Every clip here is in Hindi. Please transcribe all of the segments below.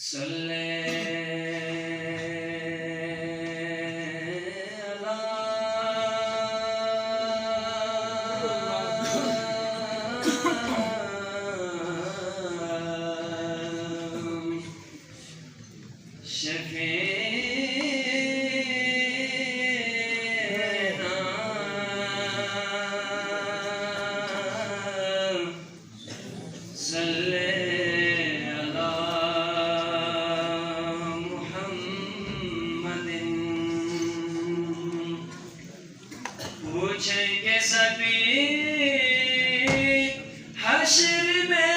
सल्ले पूछेंगे सभी हश्र में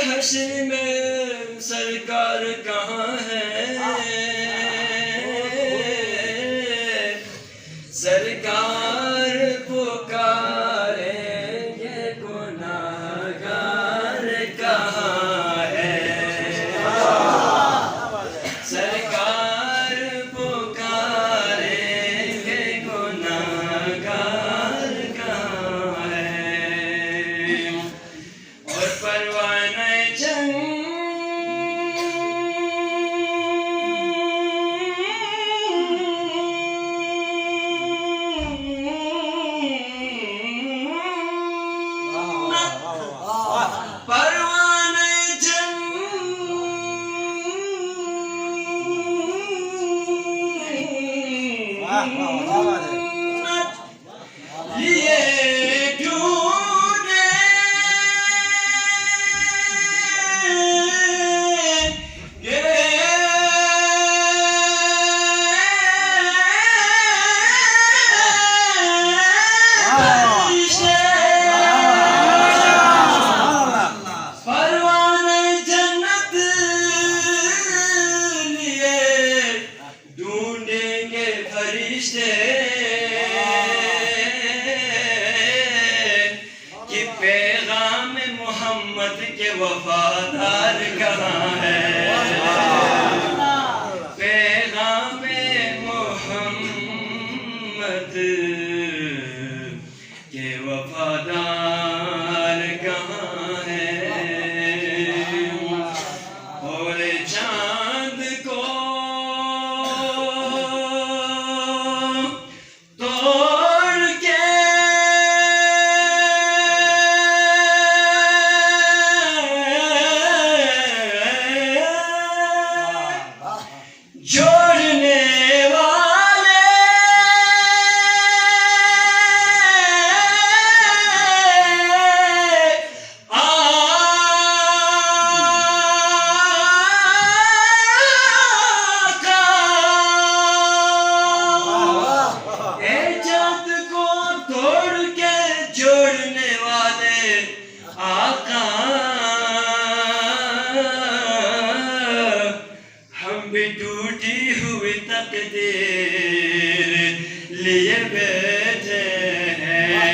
हश्र में सरकार कहाँ है? सरकार पुकारेंगे गुनाहगार कहाँ है? सरकार पुकारेंगे गुनाहगार कहाँ है? और परवाना कि पैगाम मोहम्मद के वफादार कहाँ है? पैगाम मोहम्मद के वफादार कहाँ है? और चांद को जोड़ने वाले आका, ए चाँद को तोड़ के जोड़ने वाले आका, हम भी टूटी हुई तकदीर लिए बैठे हैं।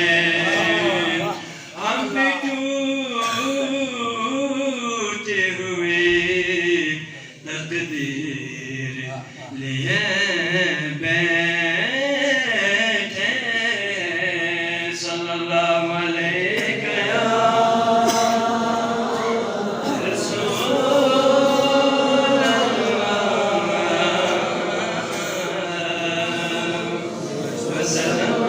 हम भी टूटी हुई तकदीर लिए बैठे हैं। सल्लल्लाहु अलैहि वसल्लम।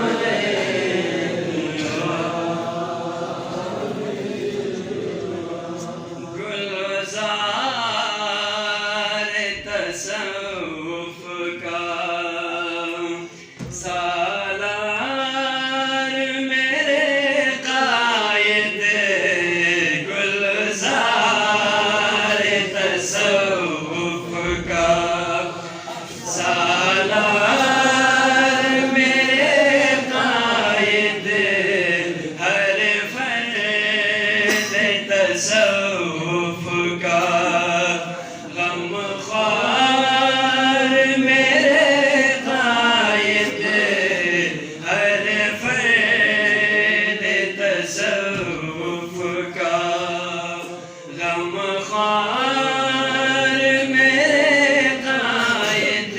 ख्वार मेरे कायद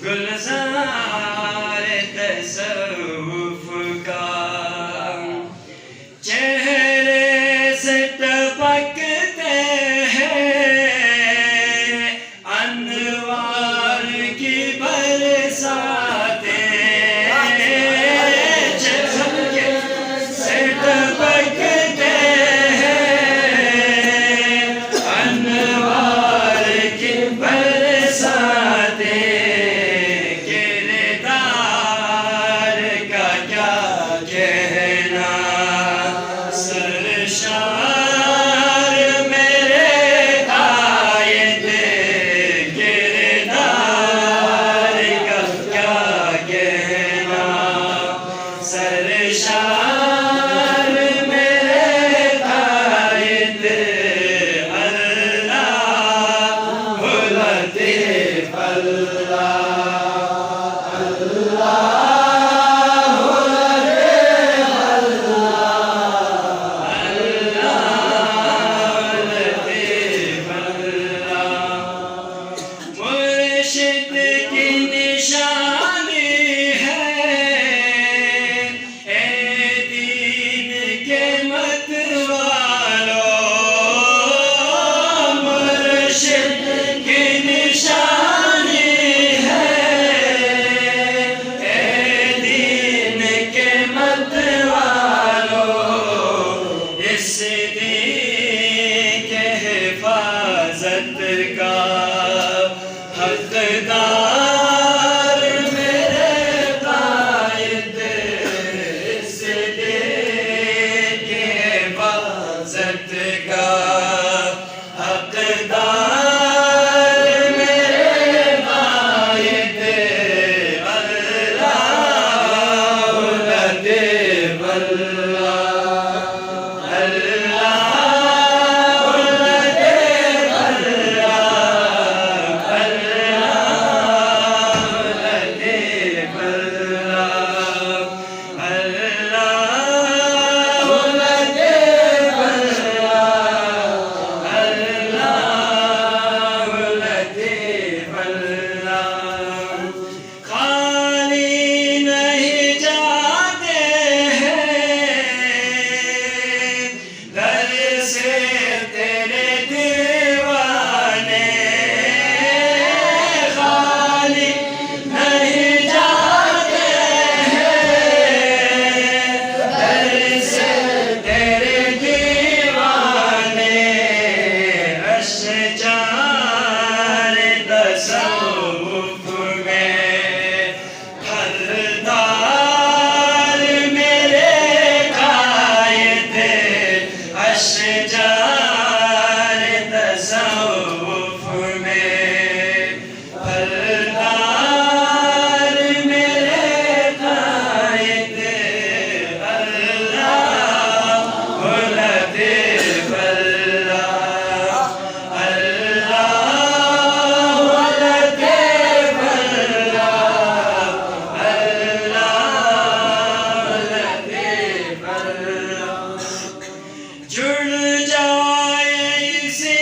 गुलजार तसव्वुफ का चेहरे से टपकते हैं अनवार की बरसाते चेहरे से टपकते हैं अनवार की बरसाते किरदार का क्या कहना सरशार मेरे कायद किरदार का क्या कहना सरशार मेरे कायद अल्लाह लतीफ मुर्शिद की निशानी है ए दीन के मतवालों मुर्शिद की निशानी है ए दीन के मतवालों इस दीन के हिफाजत का हकदार मेरे कायद इस दीन के हिफाजत का हकदार मेरे कायद अल्लाह लतीफ खाली नहीं जाते हैं घर से तेरे दीवाने खाली नहीं जाते हैं घर से तेरे दीवाने अशजार तसव्वुफ में हरदार मेरे कायद अशजार तसव्वुफ में हरदार मेरे कायद अल्लाह लतीफ जुड़ जाए इसी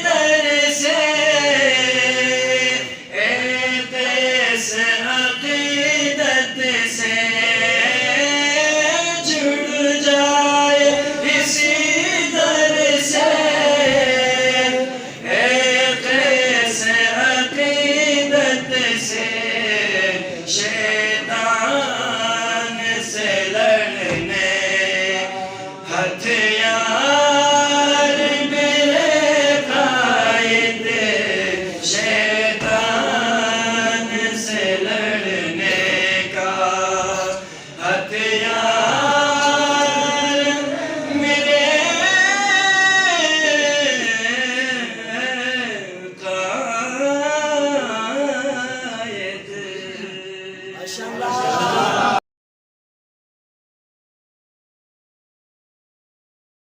दर से एतेस अकीदत से जुड़ जाए इसी दर से एतेस अकीदत से शैतान से लड़ने हथियार मेरे कायद शैतान से लड़ने का हथियार मेरे कायद माशाअल्लाह।